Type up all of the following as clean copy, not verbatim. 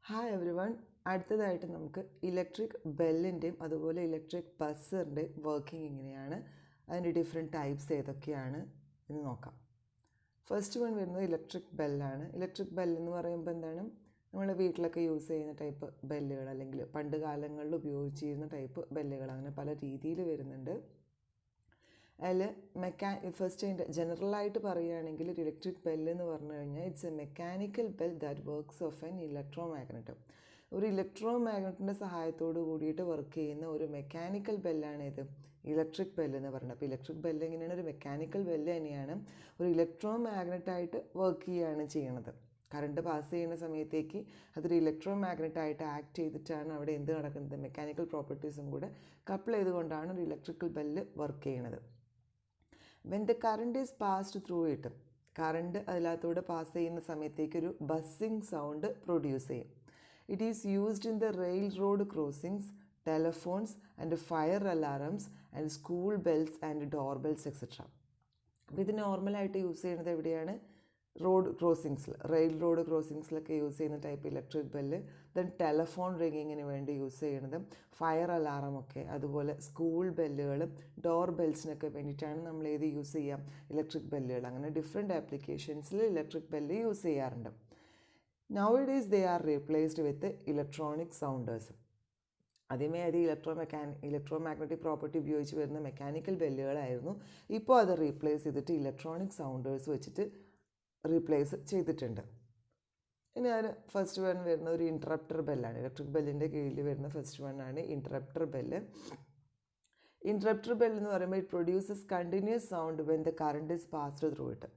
Hi every one. അടുത്തതായിട്ട് നമുക്ക് electric ബെല്ലിൻ്റെയും അതുപോലെ ഇലക്ട്രിക് ബസ്സറിൻ്റെയും വർക്കിംഗ് എങ്ങനെയാണ്, അതിൻ്റെ ഡിഫറെൻറ്റ് ടൈപ്സ് ഏതൊക്കെയാണ് എന്ന് നോക്കാം. ഫസ്റ്റ് വൺ വരുന്നത് ഇലക്ട്രിക് ബെല്ലാണ്. ഇലക്ട്രിക് ബെല്ലെന്ന് പറയുമ്പോൾ എന്താണ്, നമ്മൾ വീട്ടിലൊക്കെ യൂസ് ചെയ്യുന്ന ടൈപ്പ് ബെല്ലുകൾ, അല്ലെങ്കിൽ പണ്ട് കാലങ്ങളിൽ ഉപയോഗിച്ചിരുന്ന ടൈപ്പ് ബെല്ലുകൾ, അങ്ങനെ പല രീതിയിൽ വരുന്നുണ്ട്. അതിൽ ഫസ്റ്റ് അതിൻ്റെ ജനറലായിട്ട് പറയുകയാണെങ്കിൽ ഒരു ഇലക്ട്രിക് ബെല്ല് എന്ന് പറഞ്ഞു കഴിഞ്ഞാൽ it's A mechanical bell that works of N electro magnet. ഒരു ഇലക്ട്രോ മാഗ്നറ്റിൻ്റെ സഹായത്തോട് കൂടിയിട്ട് വർക്ക് ചെയ്യുന്ന ഒരു മെക്കാനിക്കൽ ബെല്ലാണ് ഇത് ഇലക്ട്രിക് ബെല്ല് എന്ന് പറയുന്നത്. അപ്പോൾ ഇലക്ട്രിക് ബെല്ല് എങ്ങനെയാണ്, ഒരു മെക്കാനിക്കൽ ബെല്ല് തന്നെയാണ്, ഒരു ഇലക്ട്രോ മാഗ്നറ്റായിട്ട് വർക്ക് ചെയ്യുകയാണ് ചെയ്യണത്. കറണ്ട് പാസ് ചെയ്യുന്ന സമയത്തേക്ക് അതൊരു ഇലക്ട്രോ മാഗ്നറ്റായിട്ട് ആക്ട് ചെയ്തിട്ടാണ് അവിടെ എന്ത് നടക്കുന്നത്, മെക്കാനിക്കൽ പ്രോപ്പർട്ടീസും കൂടെ കപ്പിൾ ചെയ്തുകൊണ്ടാണ് ഒരു ഇലക്ട്രിക്കൽ ബെല്ല് വർക്ക് ചെയ്യണത്. When the current is passed through it, current അതിനകത്തൂടെ പാസ് ചെയ്യുന്ന സമയത്തേക്കൊരു ബസ്സിങ് സൗണ്ട് പ്രൊഡ്യൂസ് ചെയ്യും. It is used in the railroad crossings, telephones and fire alarms and school bells and door bells etcetera. അപ്പോൾ ഇത് നോർമലായിട്ട് use ചെയ്യുന്നത് എവിടെയാണ്, road ക്രോസിങ്സിൽ, റെയിൽ റോഡ് ക്രോസിങ്സിലൊക്കെ യൂസ് ചെയ്യുന്ന type electric bell. Then telephone റിങ്ങിങ്ങിന് വേണ്ടി യൂസ് ചെയ്യുന്നത്, ഫയർ അലാറമൊക്കെ, അതുപോലെ സ്കൂൾ ബെല്ലുകൾ, ഡോർ ബെൽസിനൊക്കെ വേണ്ടിയിട്ടാണ് നമ്മൾ ഏത് യൂസ് ചെയ്യാം, ഇലക്ട്രിക് ബെല്ലുകൾ. അങ്ങനെ ഡിഫറെൻറ്റ് ആപ്ലിക്കേഷൻസിൽ ഇലക്ട്രിക് ബെല്ല് യൂസ് ചെയ്യാറുണ്ട്. Now it is they are replaced with electronic Saunders. ആദ്യമേ അത് ഇലക്ട്രോ മാഗ്നറ്റിക് പ്രോപ്പർട്ടി ഉപയോഗിച്ച് വരുന്ന മെക്കാനിക്കൽ ബെല്ലുകളായിരുന്നു. ഇപ്പോൾ അത് റീപ്ലേസ് ചെയ്തിട്ട് ഇലക്ട്രോണിക് സൗണ്ടേഴ്സ് വെച്ചിട്ട് റീപ്ലേസ് ചെയ്തിട്ടുണ്ട്. ഇനി അതിന് ഫസ്റ്റ് വൺ വരുന്ന ഒരു ഇൻറ്ററപ്റ്റർ ബെല്ലാണ്. ഇലക്ട്രിക് ബെല്ലിൻ്റെ കീഴിൽ വരുന്ന ഫസ്റ്റ് വൺ ആണ് ഇൻറ്ററപ്റ്റർ ബെല്ല്. ഇൻറ്ററപ്റ്റർ ബെല്ല് എന്ന് പറയുമ്പോൾ it produces continuous sound when the current is passed through ഇട്ട്.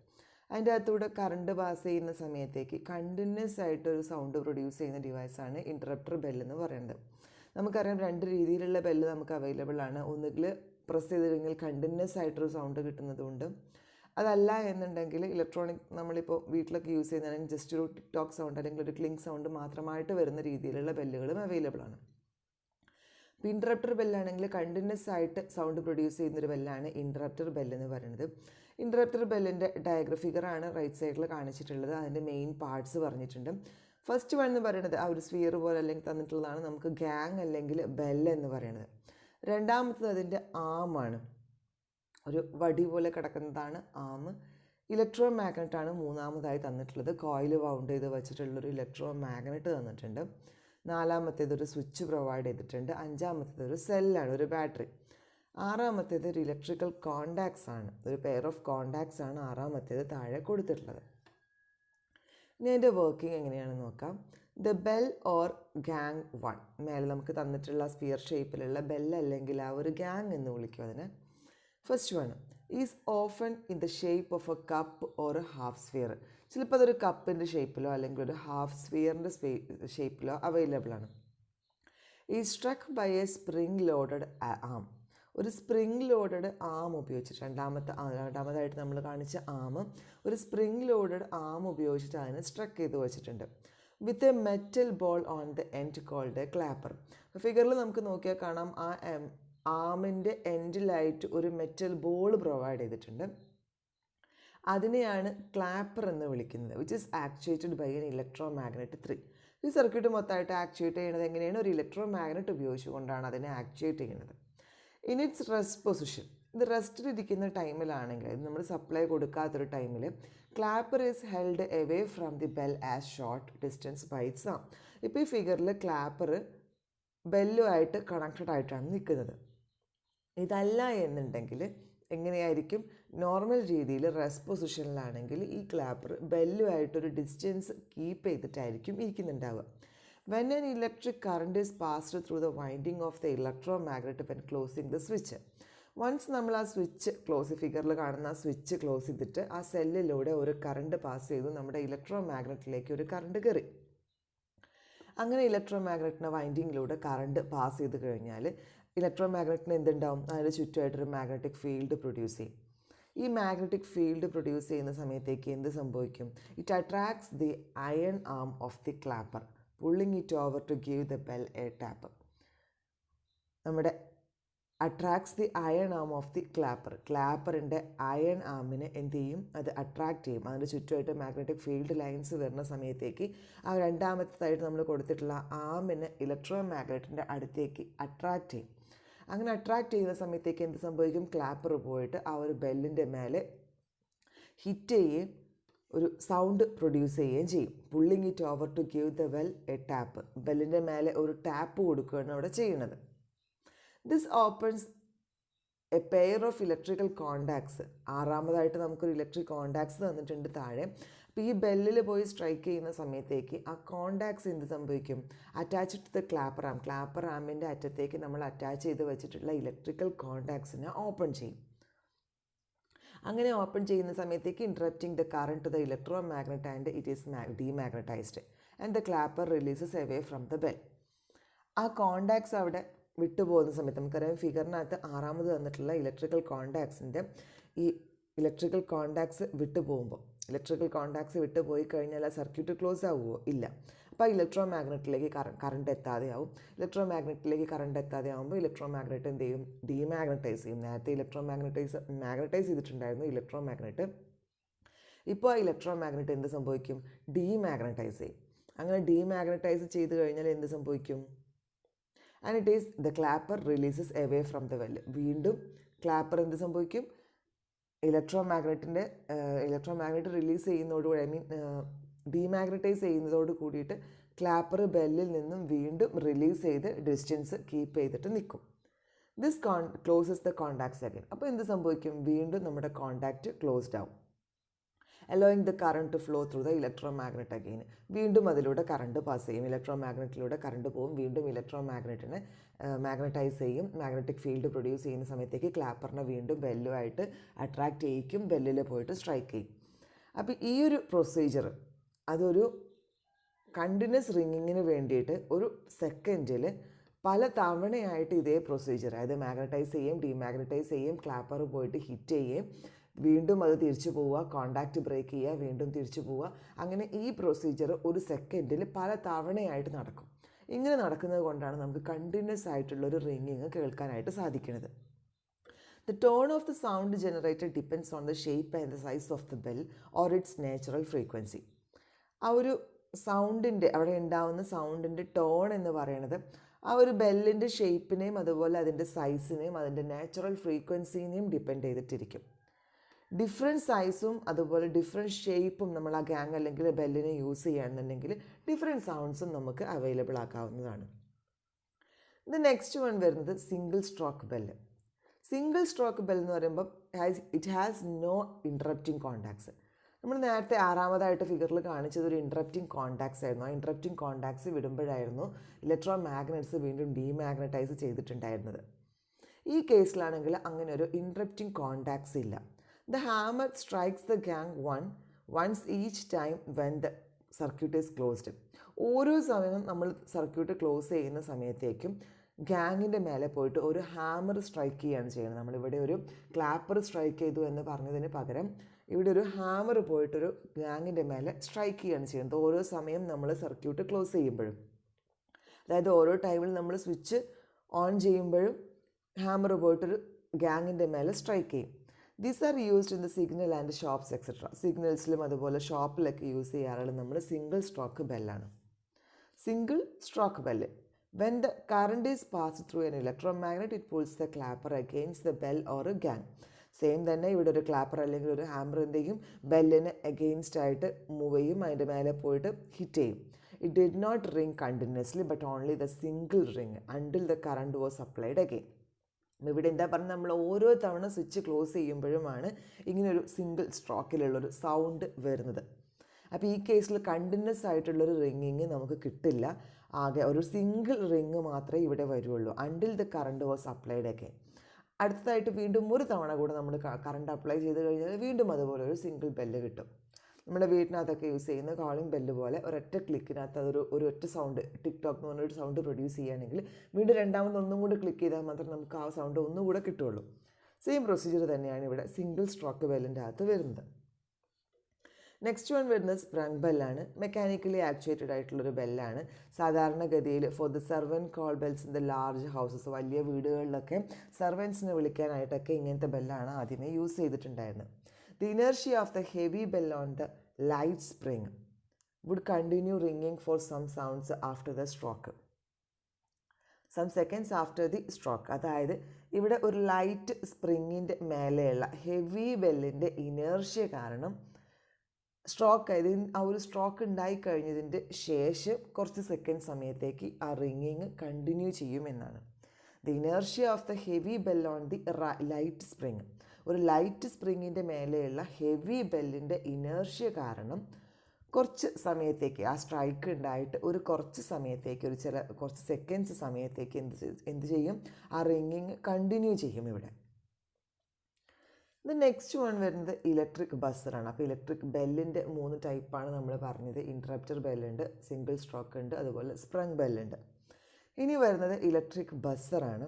അതിൻ്റെ അകത്തൂടെ കറണ്ട് പാസ് ചെയ്യുന്ന സമയത്തേക്ക് കണ്ടിന്യൂസ് ആയിട്ടൊരു സൗണ്ട് പ്രൊഡ്യൂസ് ചെയ്യുന്ന ഡിവൈസാണ് ഇൻറ്ററപ്റ്റർ ബെല്ലെന്ന് പറയുന്നത്. നമുക്കറിയാം രണ്ട് രീതിയിലുള്ള ബെല്ല് നമുക്ക് അവൈലബിൾ ആണ്. ഒന്നുകിൽ പ്രസ് ചെയ്തില്ലെങ്കിൽ കണ്ടിന്യൂസ് ആയിട്ടൊരു സൗണ്ട് കിട്ടുന്നതുകൊണ്ട്, അതല്ല എന്നുണ്ടെങ്കിൽ ഇലക്ട്രോണിക് നമ്മളിപ്പോൾ വീട്ടിലൊക്കെ യൂസ് ചെയ്യുന്നതാണെങ്കിൽ ജസ്റ്റ് ഒരു ടിക്ടോക്ക് സൗണ്ട് അല്ലെങ്കിൽ ഒരു ക്ലിങ് സൗണ്ട് മാത്രമായിട്ട് വരുന്ന രീതിയിലുള്ള ബെല്ലുകളും അവൈലബിൾ ആണ്. ഇപ്പോൾ ഇൻറ്ററപ്റ്റർ ബെല്ലാണെങ്കിൽ കണ്ടിന്യൂസ് ആയിട്ട് സൗണ്ട് പ്രൊഡ്യൂസ് ചെയ്യുന്നൊരു ബെല്ലാണ് ഇൻറ്ററപ്റ്റർ ബെല്ലെന്ന് പറയുന്നത്. ഇൻറ്ററപ്റ്റർ ബെല്ലിൻ്റെ ഫിഗറാണ് റൈറ്റ് സൈഡിൽ കാണിച്ചിട്ടുള്ളത്. അതിൻ്റെ മെയിൻ പാർട്സ് പറഞ്ഞിട്ടുണ്ട്. ഫസ്റ്റ് വൺ എന്ന് പറയുന്നത് ആ ഒരു സ്ഫിയർ പോലെ അല്ലെങ്കിൽ തന്നിട്ടുള്ളതാണ് നമുക്ക് ഗാങ് അല്ലെങ്കിൽ ബെൽ എന്ന് പറയുന്നത്. രണ്ടാമത്തത് അതിൻ്റെ ആമാണ്, ഒരു വടി പോലെ കിടക്കുന്നതാണ് ആം. ഇലക്ട്രോ മാഗ്നറ്റാണ് മൂന്നാമതായി തന്നിട്ടുള്ളത്. കോയിൽ വൗണ്ട് ചെയ്ത് വെച്ചിട്ടുള്ളൊരു ഇലക്ട്രോ മാഗ്നറ്റ് തന്നിട്ടുണ്ട്. നാലാമത്തേതൊരു സ്വിച്ച് പ്രൊവൈഡ് ചെയ്തിട്ടുണ്ട്. അഞ്ചാമത്തേതൊരു സെല്ലാണ്, ഒരു ബാറ്ററി. ആറാമത്തേത് ഒരു ഇലക്ട്രിക്കൽ കോണ്ടാക്ട്സ് ആണ്, ഒരു പെയർ ഓഫ് കോണ്ടാക്ട്സ് ആണ് ആറാമത്തേത് താഴെ കൊടുത്തിട്ടുള്ളത്. ഇനി അതിൻ്റെ വർക്കിംഗ് എങ്ങനെയാണെന്ന് നോക്കാം. The bell or gang one, മേലെ നമുക്ക് തന്നിട്ടുള്ള സ്ഫിയർ ഷേപ്പിലുള്ള ബെൽ അല്ലെങ്കിൽ ആ ഒരു ഗാങ് എന്ന് വിളിക്കും അതിനെ. First one is often in the shape of A cup or A half sphere. ചിലപ്പോൾ അതൊരു കപ്പിൻ്റെ ഷേപ്പിലോ അല്ലെങ്കിൽ ഒരു ഹാഫ് സ്ഫിയറിൻ്റെ ഷേപ്പിലോ അവൈലബിൾ ആണ്. ഈ struck by a spring loaded arm, ഒരു സ്പ്രിംഗ് ലോഡഡ് ആം ഉപയോഗിച്ചിട്ട്, രണ്ടാമതായിട്ട് നമ്മൾ കാണിച്ച ആം ഒരു സ്പ്രിംഗ് ലോഡഡ് ആം ഉപയോഗിച്ചിട്ട് അതിനെ സ്ട്രക്ക് ചെയ്ത് വെച്ചിട്ടുണ്ട്. With a metal ball on the end called a clapper. ഫിഗറിൽ നമുക്ക് നോക്കിയാൽ കാണാം, ആ ആമിൻ്റെ എൻഡിലായിട്ട് ഒരു മെറ്റൽ ബോൾ പ്രൊവൈഡ് ചെയ്തിട്ടുണ്ട്. അതിനെയാണ് ക്ലാപ്പർ എന്ന് വിളിക്കുന്നത്. Which is actuated by an electro magnet 3. ഈ സർക്യൂട്ട് മൊത്തമായിട്ട് ആക്ച്വേറ്റ് ചെയ്യുന്നത് എങ്ങനെയാണ്, ഒരു ഇലക്ട്രോ മാഗ്നറ്റ് ഉപയോഗിച്ചുകൊണ്ടാണ് അതിനെ ആക്ച്വേറ്റ് ചെയ്യുന്നത്. ഇൻ ഇറ്റ്സ് റെസ്റ്റ് പൊസിഷൻ, ഇത് റെസ്റ്റിലിരിക്കുന്ന ടൈമിലാണെങ്കിൽ, ഇത് നമ്മൾ സപ്ലൈ കൊടുക്കാത്തൊരു ടൈമിൽ, clapper is held away from the bell as short distance by its arm. ഇപ്പോൾ ഈ ഫിഗറിൽ ക്ലാപ്പർ ബെല്ലുമായിട്ട് കണക്റ്റഡ് ആയിട്ടാണ് നിൽക്കുന്നത്. ഇതല്ല എന്നുണ്ടെങ്കിൽ എങ്ങനെയായിരിക്കും, നോർമൽ രീതിയിൽ റെസ്റ്റ് പൊസിഷനിലാണെങ്കിൽ ഈ ക്ലാപ്പർ ബെല്ലുമായിട്ടൊരു ഡിസ്റ്റൻസ് കീപ്പ് ചെയ്തിട്ടായിരിക്കും ഇരിക്കുന്നുണ്ടാവുക. When an electric current is passed through the winding of the electro magnet when closing the switch. Once നമ്മൾ ആ സ്വിച്ച് ഫിഗറിൽ കാണുന്ന ആ സ്വിച്ച് ക്ലോസ് ചെയ്തിട്ട് ആ സെല്ലിലൂടെ ഒരു കറണ്ട് പാസ് ചെയ്തു നമ്മുടെ ഇലക്ട്രോ മാഗ്നറ്റിലേക്ക് ഒരു കറണ്ട് കയറി. അങ്ങനെ ഇലക്ട്രോ മാഗ്നറ്റിൻ്റെ വൈൻഡിങ്ങിലൂടെ കറണ്ട് പാസ് ചെയ്ത് കഴിഞ്ഞാൽ ഇലക്ട്രോ മാഗ്നറ്റിന് എന്തുണ്ടാവും, അതിന് ചുറ്റുമായിട്ടൊരു മാഗ്നറ്റിക് ഫീൽഡ് പ്രൊഡ്യൂസ് ചെയ്യും. ഈ മാഗ്നറ്റിക് ഫീൽഡ് പ്രൊഡ്യൂസ് ചെയ്യുന്ന സമയത്തേക്ക് എന്ത് സംഭവിക്കും, it attracts the iron arm of the clapper pulling it over to give the bell a tap. നമ്മുടെ attracts the iron arm of the clapper. ക്ലാപ്പറിൻ്റെ അയൺ ആമിനെ എന്ത് ചെയ്യും? അത് അട്രാക്റ്റ് ചെയ്യും. അതിൻ്റെ ചുറ്റുമായിട്ട് മാഗ്നറ്റിക് ഫീൽഡ് ലൈൻസ് വരുന്ന സമയത്തേക്ക് ആ രണ്ടാമത്തേതായിട്ട് നമ്മൾ കൊടുത്തിട്ടുള്ള ആമിനെ ഇലക്ട്രോ മാഗ്നറ്റിൻ്റെ അടുത്തേക്ക് അട്രാക്റ്റ് ചെയ്യും. അങ്ങനെ അട്രാക്റ്റ് ചെയ്യുന്ന സമയത്തേക്ക് എന്ത് സംഭവിക്കും? ക്ലാപ്പർ പോയിട്ട് ആ ഒരു ബെല്ലിൻ്റെ മേലെ ഹിറ്റ് ചെയ്യുകയും ഒരു സൗണ്ട് പ്രൊഡ്യൂസ് ചെയ്യുകയും ചെയ്യും. Pulling it over to give the bell a tap. ബെല്ലിൻ്റെ മേലെ ഒരു ടാപ്പ് കൊടുക്കുകയാണ് അവിടെ ചെയ്യുന്നത്. This opens a pair of electrical contacts. ആറാമതായിട്ട് നമുക്കൊരു ഇലക്ട്രിക് കോണ്ടാക്ട്സ് തന്നിട്ടുണ്ട് താഴെ. അപ്പോൾ ഈ ബെല്ലിൽ പോയി സ്ട്രൈക്ക് ചെയ്യുന്ന സമയത്തേക്ക് ആ കോണ്ടാക്ട്സ് എന്ത് സംഭവിക്കും? Attach to the clapper arm. Clapper ആമിൻ്റെ അറ്റത്തേക്ക് നമ്മൾ അറ്റാച്ച് ചെയ്ത് വെച്ചിട്ടുള്ള ഇലക്ട്രിക്കൽ കോണ്ടാക്ട്സിനെ ഓപ്പൺ ചെയ്യും. അങ്ങനെ ഓപ്പൺ ചെയ്യുന്ന സമയത്തേക്ക് interrupting the current to the electro magnet and it is demagnetized and the clapper releases away from the bell. ആ കോണ്ടാക്ട്സ് അവിടെ വിട്ടുപോകുന്ന സമയത്ത് നമുക്കറിയാം ഫിഗറിനകത്ത് ആറാമത് തന്നിട്ടുള്ള ഇലക്ട്രിക്കൽ കോണ്ടാക്ട്സിൻ്റെ ഈ ഇലക്ട്രിക്കൽ കോണ്ടാക്ട്സ് വിട്ടുപോകുമ്പോൾ വിട്ടുപോയി കഴിഞ്ഞാൽ ആ സർക്യൂട്ട് ക്ലോസ് ആവുമോ? ഇല്ല. അപ്പോൾ ഇലക്ട്രോ മാഗ്നറ്റിലേക്ക് കറണ്ട് എത്താതെ ആവും. ഇലക്ട്രോ മാഗ്നറ്റിലേക്ക് കറണ്ട് എത്താതെ ആകുമ്പോൾ ഇലക്ട്രോ മാഗ്നറ്റ് എന്ത് ചെയ്യും? ഡീമാഗ്നറ്റൈസ് ചെയ്യും. നേരത്തെ മാഗ്നറ്റൈസ് ചെയ്തിട്ടുണ്ടായിരുന്നു ഇലക്ട്രോ മാഗ്നറ്റ്. ഇപ്പോൾ ആ ഇലക്ട്രോ മാഗ്നറ്റ് എന്ത് സംഭവിക്കും? ഡീമാഗ്നറ്റൈസ് ചെയ്യും. അങ്ങനെ ഡീമാഗ്നറ്റൈസ് ചെയ്ത് കഴിഞ്ഞാൽ എന്ത് സംഭവിക്കും? And it is the clapper releases away from the well. വീണ്ടും ക്ലാപ്പർ എന്ത് സംഭവിക്കും? ഇലക്ട്രോ മാഗ്നറ്റ് റിലീസ് ചെയ്യുന്നതോടുകൂടി ഡീമാഗ്നറ്റൈസ് ചെയ്യുന്നതോട് കൂടിയിട്ട് ക്ലാപ്പർ ബെല്ലിൽ നിന്നും വീണ്ടും റിലീസ് ചെയ്ത് ഡിസ്റ്റൻസ് കീപ്പ് ചെയ്തിട്ട് നിൽക്കും. This closes the contacts again. അപ്പോൾ എന്ത് സംഭവിക്കും? വീണ്ടും നമ്മുടെ കോണ്ടാക്റ്റ് ക്ലോസ്ഡ് ആവും. Allowing the current to flow through the electro magnet again. വീണ്ടും അതിലൂടെ കറണ്ട് പാസ് ചെയ്യും. ഇലക്ട്രോ മാഗ്നറ്റിലൂടെ കറണ്ട് പോകും. വീണ്ടും ഇലക്ട്രോ മാഗ്നറ്റിനെ മാഗ്നറ്റൈസ് ചെയ്യും. മാഗ്നറ്റിക് ഫീൽഡ് പ്രൊഡ്യൂസ് ചെയ്യുന്ന സമയത്തേക്ക് ക്ലാപ്പറിനെ വീണ്ടും ബെല്ലുമായിട്ട് അട്രാക്റ്റ് ചെയ്യിക്കും. ബെല്ലിൽ പോയിട്ട് സ്ട്രൈക്ക് ചെയ്യും. അപ്പോൾ ഈ ഒരു പ്രൊസീജിയർ അതൊരു കണ്ടിന്യൂസ് റിങ്ങിങ്ങിന് വേണ്ടിയിട്ട് ഒരു സെക്കൻഡിൽ പല തവണയായിട്ട് ഇതേ പ്രൊസീജിയർ, അതായത് മാഗ്നറ്റൈസ് ചെയ്യും, ഡീമാഗ്നറ്റൈസ് ചെയ്യും, ക്ലാപ്പർ പോയിട്ട് ഹിറ്റ് ചെയ്യും, വീണ്ടും അത് തിരിച്ചു പോവുക, കോണ്ടാക്റ്റ് ബ്രേക്ക് ചെയ്യുക, വീണ്ടും തിരിച്ചു പോവുക. അങ്ങനെ ഈ പ്രൊസീജിയർ ഒരു സെക്കൻഡിൽ പല തവണയായിട്ട് നടക്കും. ഇങ്ങനെ നടക്കുന്നത് കൊണ്ടാണ് നമുക്ക് കണ്ടിന്യൂസ് ആയിട്ടുള്ളൊരു റിങ്ങിങ് കേൾക്കാനായിട്ട് സാധിക്കുന്നത്. The tone of the sound generated depends on the shape and the size of the bell or its natural frequency. ആ ഒരു സൗണ്ടിൻ്റെ അവിടെ ഉണ്ടാവുന്ന സൗണ്ടിൻ്റെ ടോൺ എന്ന് പറയുന്നത് ആ ഒരു ബെല്ലിൻ്റെ ഷേപ്പിനെയും അതുപോലെ അതിൻ്റെ സൈസിനെയും അതിൻ്റെ നാച്ചുറൽ ഫ്രീക്വൻസിനെയും ഡിപ്പെൻഡ് ചെയ്തിട്ടിരിക്കും. ഡിഫറെൻറ്റ് സൈസും അതുപോലെ ഡിഫറെൻറ്റ് ഷേപ്പും നമ്മൾ ആ ഗാങ് അല്ലെങ്കിൽ ബെല്ലിനെ യൂസ് ചെയ്യുകയാണെന്നുണ്ടെങ്കിൽ ഡിഫറെൻറ്റ് സൗണ്ട്സും നമുക്ക് അവൈലബിൾ ആക്കാവുന്നതാണ്. ഇത് നെക്സ്റ്റ് വൺ വരുന്നത് single stroke bell. Single stroke bell എന്ന് പറയുമ്പോൾ ഇറ്റ് ഹാസ് നോ ഇൻറ്ററപ്റ്റിംഗ് കോണ്ടാക്ട്സ്. നമ്മൾ നേരത്തെ ആറാമതായിട്ട് ഫിഗറിൽ കാണിച്ചത് ഒരു ഇൻറ്ററപ്റ്റിംഗ് കോണ്ടാക്ട്സ് ആയിരുന്നു. ആ ഇൻറ്ററപ്റ്റിംഗ് കോണ്ടാക്ട്സ് വിടുമ്പോഴായിരുന്നു ഇലക്ട്രോ മാഗ്നറ്റ്സ് വീണ്ടും ഡീമാഗ്നറ്റൈസ് ചെയ്തിട്ടുണ്ടായിരുന്നത്. ഈ കേസിലാണെങ്കിൽ അങ്ങനെ ഒരു ഇൻറ്ററപ്റ്റിംഗ് കോണ്ടാക്ട്സ് ഇല്ല. The hammer strikes the gang once each time when the circuit is closed. ഓരോ സമയം നമ്മൾ സർക്യൂട്ട് ക്ലോസ് ചെയ്യുന്ന സമയത്തേക്കും ഗാങ്ങിൻ്റെ മേലെ പോയിട്ട് ഒരു ഹാമർ സ്ട്രൈക്ക് ചെയ്യുകയാണ് ചെയ്യുന്നത്. നമ്മളിവിടെ ഒരു ക്ലാപ്പർ സ്ട്രൈക്ക് ചെയ്തു എന്ന് പറഞ്ഞതിന് പകരം ഇവിടെ ഒരു ഹാമർ പോയിട്ടൊരു ഗാങ്ങിൻ്റെ മേലെ സ്ട്രൈക്ക് ചെയ്യുകയാണ് ചെയ്യുന്നത് ഓരോ സമയം നമ്മൾ സർക്യൂട്ട് ക്ലോസ് ചെയ്യുമ്പോഴും. അതായത് ഓരോ ടൈമിൽ നമ്മൾ സ്വിച്ച് ഓൺ ചെയ്യുമ്പോഴും ഹാമർ പോയിട്ടൊരു ഗാങ്ങിൻ്റെ മേലെ സ്ട്രൈക്ക് ചെയ്യും. These are used in the signal and shops etcetera. സിഗ്നൽസിലും അതുപോലെ ഷോപ്പിലൊക്കെ യൂസ് ചെയ്യാറുള്ളത് നമ്മൾ സിംഗിൾ സ്ട്രോക്ക് ബെല്ലാണ്. Single stroke bell. When the current is pass through an electromagnet it pulls the clapper against the bell or a gong. Same തന്നെ ഇവിടെ ഒരു ക്ലാപ്പർ അല്ലെങ്കിൽ ഒരു ഹാമർ എന്തെങ്കിലും ബെല്ലിന് അഗെയിൻസ്റ്റ് ആയിട്ട് മൂവ് ചെയ്യും, അതിൻ്റെ മേലെ പോയിട്ട് ഹിറ്റ് ചെയ്യും. It did not ring continuously but only the single ring until the current was applied again. ഇവിടെ എന്താ പറഞ്ഞാൽ നമ്മൾ ഓരോ തവണ സ്വിച്ച് ക്ലോസ് ചെയ്യുമ്പോഴുമാണ് ഇങ്ങനൊരു സിംഗിൾ സ്ട്രോക്കിലുള്ളൊരു സൗണ്ട് വരുന്നത്. അപ്പോൾ ഈ കേസിൽ കണ്ടിന്യൂസ് ആയിട്ടുള്ളൊരു റിങ്ങിങ് നമുക്ക് കിട്ടില്ല. ആകെ ഒരു സിംഗിൾ റിങ് മാത്രമേ ഇവിടെ വരുള്ളൂ. Until the current was applied again. അടുത്തതായിട്ട് വീണ്ടും ഒരു തവണ കൂടെ നമ്മൾ കറണ്ട് അപ്ലൈ ചെയ്ത് കഴിഞ്ഞാൽ വീണ്ടും അതുപോലെ ഒരു സിംഗിൾ ബെല്ല് കിട്ടും. നമ്മുടെ വീട്ടിനകത്തൊക്കെ യൂസ് ചെയ്യുന്ന കോളിംഗ് ബെല്ല് പോലെ ഒരൊറ്റ ക്ലിക്കിനകത്ത് ഒരു ഒറ്റ സൗണ്ട് ടിക്ടോക്ക് എന്ന് പറഞ്ഞൊരു സൗണ്ട് പ്രൊഡ്യൂസ് ചെയ്യുകയാണെങ്കിൽ വീണ്ടും രണ്ടാമത് ഒന്നും കൂടി ക്ലിക്ക് ചെയ്താൽ മാത്രം നമുക്ക് ആ സൗണ്ട് ഒന്നുകൂടെ കിട്ടുള്ളൂ. സെയിം പ്രൊസീജിയർ തന്നെയാണ് ഇവിടെ സിംഗിൾ സ്ട്രോക്ക് ബെല്ലിൻ്റെ അകത്ത് വരുന്നത്. നെക്സ്റ്റ് വൺ വരുന്നത് സ്പ്രങ് ബെല്ലാണ്. മെക്കാനിക്കലി ആക്ച്വേറ്റഡ് ആയിട്ടുള്ളൊരു ബെല്ലാണ്. സാധാരണഗതിയിൽ for the servant call bells in the large houses, വലിയ വീടുകളിലൊക്കെ സെർവൻസിനെ വിളിക്കാനായിട്ടൊക്കെ ഇങ്ങനത്തെ ബെല്ലാണ് ആദ്യമേ യൂസ് ചെയ്തിട്ടുണ്ടായിരുന്നത്. The inertia of the heavy bell on the light spring would continue ringing for some sounds after the stroke, some seconds after the stroke. അതായത് ഇവിടെ ഒരു ലൈറ്റ് സ്പ്രിങ്ങിൻ്റെ മേലെയുള്ള ഹെവി ബെല്ലിൻ്റെ ഇനേർഷ്യ കാരണം സ്ട്രോക്ക് ആ ഒരു സ്ട്രോക്ക് ഉണ്ടായിക്കഴിഞ്ഞതിൻ്റെ ശേഷം കുറച്ച് സെക്കൻഡ് സമയത്തേക്ക് ആ റിങ്ങിങ് കണ്ടിന്യൂ ചെയ്യുമെന്നാണ്. The inertia of the heavy bell on the light spring, ഒരു ലൈറ്റ് സ്പ്രിങ്ങിൻ്റെ മേലെയുള്ള ഹെവി ബെല്ലിൻ്റെ ഇനേർഷ്യ കാരണം കുറച്ച് സമയത്തേക്ക് ആ സ്ട്രൈക്ക് ഉണ്ടായിട്ട് ഒരു കുറച്ച് സമയത്തേക്ക് കുറച്ച് സെക്കൻഡ്സ് സമയത്തേക്ക് എന്ത് ചെയ്യും, ആ റിങ്ങിങ് കണ്ടിന്യൂ ചെയ്യും ഇവിടെ. ഇത് നെക്സ്റ്റ് വൺ വരുന്നത് ഇലക്ട്രിക് ബസ്സറാണ്. അപ്പോൾ ഇലക്ട്രിക് ബെല്ലിൻ്റെ 3 ടൈപ്പാണ് നമ്മൾ പറഞ്ഞത്. ഇൻറ്ററപ്റ്റർ ബെല്ലുണ്ട്, സിംഗിൾ സ്ട്രോക്ക് ഉണ്ട്, അതുപോലെ സ്പ്രങ് ബെല്ലുണ്ട്. ഇനി വരുന്നത് ഇലക്ട്രിക് ബസ്സറാണ്.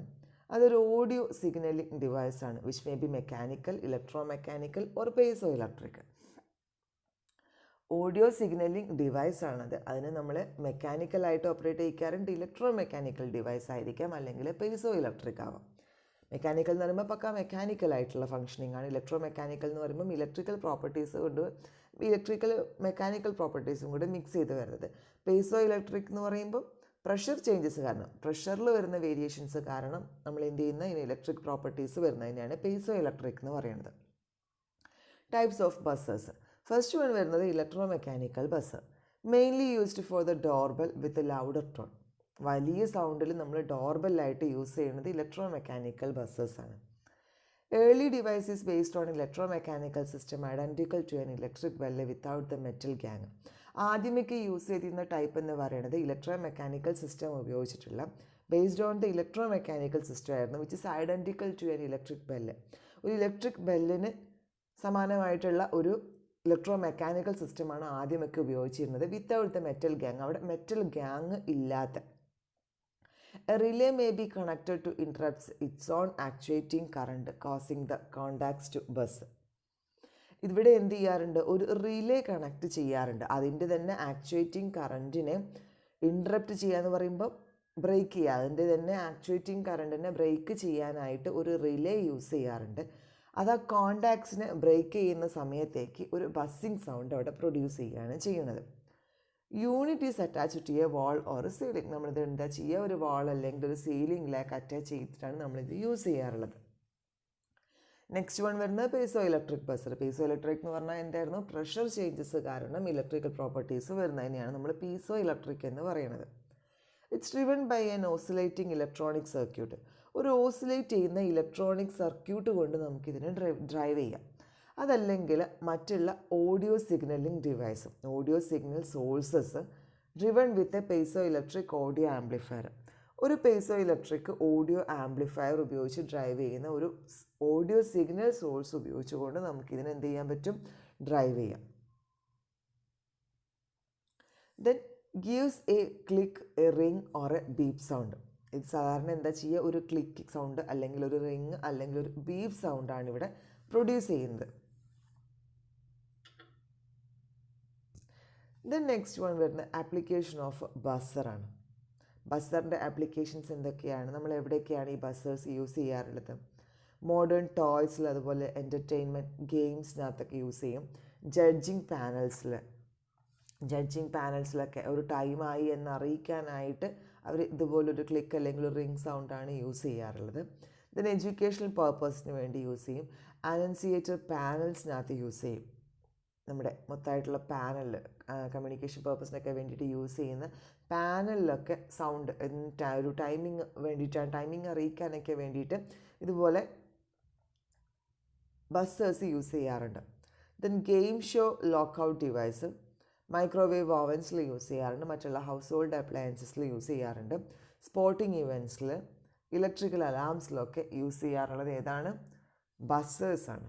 അതൊരു ഓഡിയോ സിഗ്നലിംഗ് ഡിവൈസാണ് which may be mechanical, electro mechanical or piezo electric. Audio signalling ഡിവൈസാണത്. അതിന് നമ്മൾ മെക്കാനിക്കലായിട്ട് ഓപ്പറേറ്റ് ചെയ്യിക്കാറുണ്ട്. ഇലക്ട്രോ മെക്കാനിക്കൽ ഡിവൈസ് ആയിരിക്കാം, അല്ലെങ്കിൽ പേസോ ഇലക്ട്രിക് ആവാം. മെക്കാനിക്കൽ എന്ന് പറയുമ്പോൾ പക്ക മെക്കാനിക്കലായിട്ടുള്ള ഫംഗ്ഷനിങ് ആണ്. ഇലക്ട്രോ മെക്കാനിക്കൽ എന്ന് പറയുമ്പോൾ ഇലക്ട്രിക്കൽ പ്രോപ്പർട്ടീസ് കൊണ്ട് മെക്കാനിക്കൽ പ്രോപ്പർട്ടീസും കൂടെ മിക്സ് ചെയ്ത് വരുന്നത്. പേസോ ഇലക്ട്രിക് എന്ന് പറയുമ്പോൾ പ്രഷർ ചേഞ്ചസ് കാരണം, പ്രഷറിൽ വരുന്ന വേരിയേഷൻസ് കാരണം നമ്മൾ എന്ത് ചെയ്യുന്ന ഇലക്ട്രിക് പ്രോപ്പർട്ടീസ് വരുന്നതിനാണ് പേസോ ഇലക്ട്രിക് എന്ന് പറയുന്നത്. Types of buzzers. First one വരുന്നത് electro mechanical buzzer, mainly used for the doorbell with louder tone. വലിയ സൗണ്ടിൽ നമ്മൾ ഡോർബെല്ലായിട്ട് യൂസ് ചെയ്യുന്നത് ഇലക്ട്രോ മെക്കാനിക്കൽ ബസ്സേഴ്സാണ്. Early devices based on electro mechanical system identical to an electric bell without the metal gong. ആദ്യമൊക്കെ use ചെയ്തിരുന്ന type എന്ന് പറയുന്നത് ഇലക്ട്രോ മെക്കാനിക്കൽ സിസ്റ്റം ഉപയോഗിച്ചിട്ടുള്ള based on the electro mechanical system ആയിരുന്നു, which is identical to an electric bell. ഒരു electric ബെല്ലിന് സമാനമായിട്ടുള്ള ഒരു ഇലക്ട്രോ മെക്കാനിക്കൽ സിസ്റ്റമാണ് ആദ്യമൊക്കെ ഉപയോഗിച്ചിരുന്നത്, വിത്തൗട്ട് ദ മെറ്റൽ ഗ്യാങ്. അവിടെ മെറ്റൽ ഗ്യാങ് ഇല്ലാത്ത. A relay may be connected to interrupts its own actuating current, causing the contacts to bus. ഇവിടെ എന്ത് ചെയ്യാറുണ്ട്, ഒരു റിലേ കണക്ട് ചെയ്യാറുണ്ട്. അതിൻ്റെ തന്നെ ആക്ച്വേറ്റിംഗ് കറൻറ്റിനെ ഇൻറ്ററപ്റ്റ് ചെയ്യുക എന്ന് പറയുമ്പോൾ ബ്രേക്ക് ചെയ്യുക. അതിൻ്റെ തന്നെ ആക്ച്വേറ്റിംഗ് കറൻറ്റിനെ ബ്രേക്ക് ചെയ്യാനായിട്ട് ഒരു റിലേ യൂസ് ചെയ്യാറുണ്ട്. അത് ആ കോണ്ടാക്ട്സിനെ ബ്രേക്ക് ചെയ്യുന്ന സമയത്തേക്ക് ഒരു ബസ്സിങ് സൗണ്ട് അവിടെ പ്രൊഡ്യൂസ് ചെയ്യുകയാണ് ചെയ്യുന്നത്. Unit is attach to a wall or ceiling. നമ്മളിത് എന്താ ചെയ്യുക, ഒരു വാൾ അല്ലെങ്കിൽ ഒരു സീലിംഗിലേക്ക് അറ്റാച്ച് ചെയ്തിട്ടാണ് നമ്മളിത് യൂസ് ചെയ്യാറുള്ളത്. നെക്സ്റ്റ് വൺ വരുന്നത് piezo electric buzzer. Piezo electric എന്ന് പറഞ്ഞാൽ എന്തായിരുന്നു, പ്രഷർ ചേഞ്ചസ് കാരണം ഇലക്ട്രിക്കൽ പ്രോപ്പർട്ടീസ് വരുന്നതിനെയാണ് നമ്മൾ പീസോ ഇലക്ട്രിക് എന്ന് പറയുന്നത്. It's driven by an oscillating electronic circuit. ഒരു ഓസിലേറ്റ് ചെയ്യുന്ന ഇലക്ട്രോണിക് സർക്യൂട്ട് കൊണ്ട് നമുക്കിതിനെ ഡ്രൈവ് ചെയ്യാം. അതല്ലെങ്കിൽ മറ്റുള്ള audio signalling device, audio signal sources driven with a piezo electric audio amplifier. ഒരു പേസോ ഇലക്ട്രിക് ഓഡിയോ ആംപ്ലിഫയർ ഉപയോഗിച്ച് ഡ്രൈവ് ചെയ്യുന്ന ഒരു ഓഡിയോ സിഗ്നൽ സോഴ്സ് ഉപയോഗിച്ചുകൊണ്ട് നമുക്കിതിനെ എന്ത് ചെയ്യാൻ പറ്റും, ഡ്രൈവ് ചെയ്യാം. Then gives A click, A ring or A beep sound. ഇത് സാധാരണ എന്താ ചെയ്യുക, ഒരു ക്ലിക്ക് സൗണ്ട് അല്ലെങ്കിൽ ഒരു റിംഗ് അല്ലെങ്കിൽ ഒരു ബീപ്പ് സൗണ്ടാണ് ഇവിടെ പ്രൊഡ്യൂസ് ചെയ്യുന്നത്. ദെൻ നെക്സ്റ്റ് വൺ വരുന്ന ആപ്ലിക്കേഷൻ ഓഫ് ബസ്സറാണ്. ബസ്സറിൻ്റെ ആപ്ലിക്കേഷൻസ് എന്തൊക്കെയാണ്, നമ്മൾ എവിടെയൊക്കെയാണ് ഈ ബസ്സേഴ്സ് യൂസ് ചെയ്യാറുള്ളത്? മോഡേൺ ടോയ്സിൽ, അതുപോലെ എൻ്റർടൈൻമെൻറ്റ് ഗെയിംസിനകത്തൊക്കെ യൂസ് ചെയ്യും. ജഡ്ജിങ് പാനൽസിലൊക്കെ ഒരു ടൈമായി എന്നറിയിക്കാനായിട്ട് അവർ ഇതുപോലൊരു ക്ലിക്ക് അല്ലെങ്കിൽ ഒരു റിംഗ് സൗണ്ടാണ് യൂസ് ചെയ്യാറുള്ളത്. ദെൻ എഡ്യൂക്കേഷണൽ പർപ്പസിന് വേണ്ടി യൂസ് ചെയ്യും. അനൗൺസിയേറ്റർ പാനൽസിനകത്ത് യൂസ് ചെയ്യും. നമ്മുടെ മൊത്തമായിട്ടുള്ള പാനലിൽ കമ്മ്യൂണിക്കേഷൻ പർപ്പസിനൊക്കെ വേണ്ടിയിട്ട് യൂസ് ചെയ്യുന്ന പാനലിലൊക്കെ സൗണ്ട് ഒരു ടൈമിങ് വേണ്ടിയിട്ടാണ്, ടൈമിങ് അറിയിക്കാനൊക്കെ വേണ്ടിയിട്ട് ഇതുപോലെ ബസ്സേഴ്സ് യൂസ് ചെയ്യാറുണ്ട്. Then game show lockout device microwave ഓവൻസിൽ യൂസ് ചെയ്യാറുണ്ട്. മറ്റുള്ള ഹൗസ് ഹോൾഡ് അപ്ലയൻസസിൽ യൂസ് ചെയ്യാറുണ്ട്. സ്പോർട്ടിംഗ് ഇവൻറ്റ്സിൽ, ഇലക്ട്രിക്കൽ അലാംസിലൊക്കെ യൂസ് ചെയ്യാറുള്ളത് ഏതാണ്, ബസ്സേഴ്സാണ്.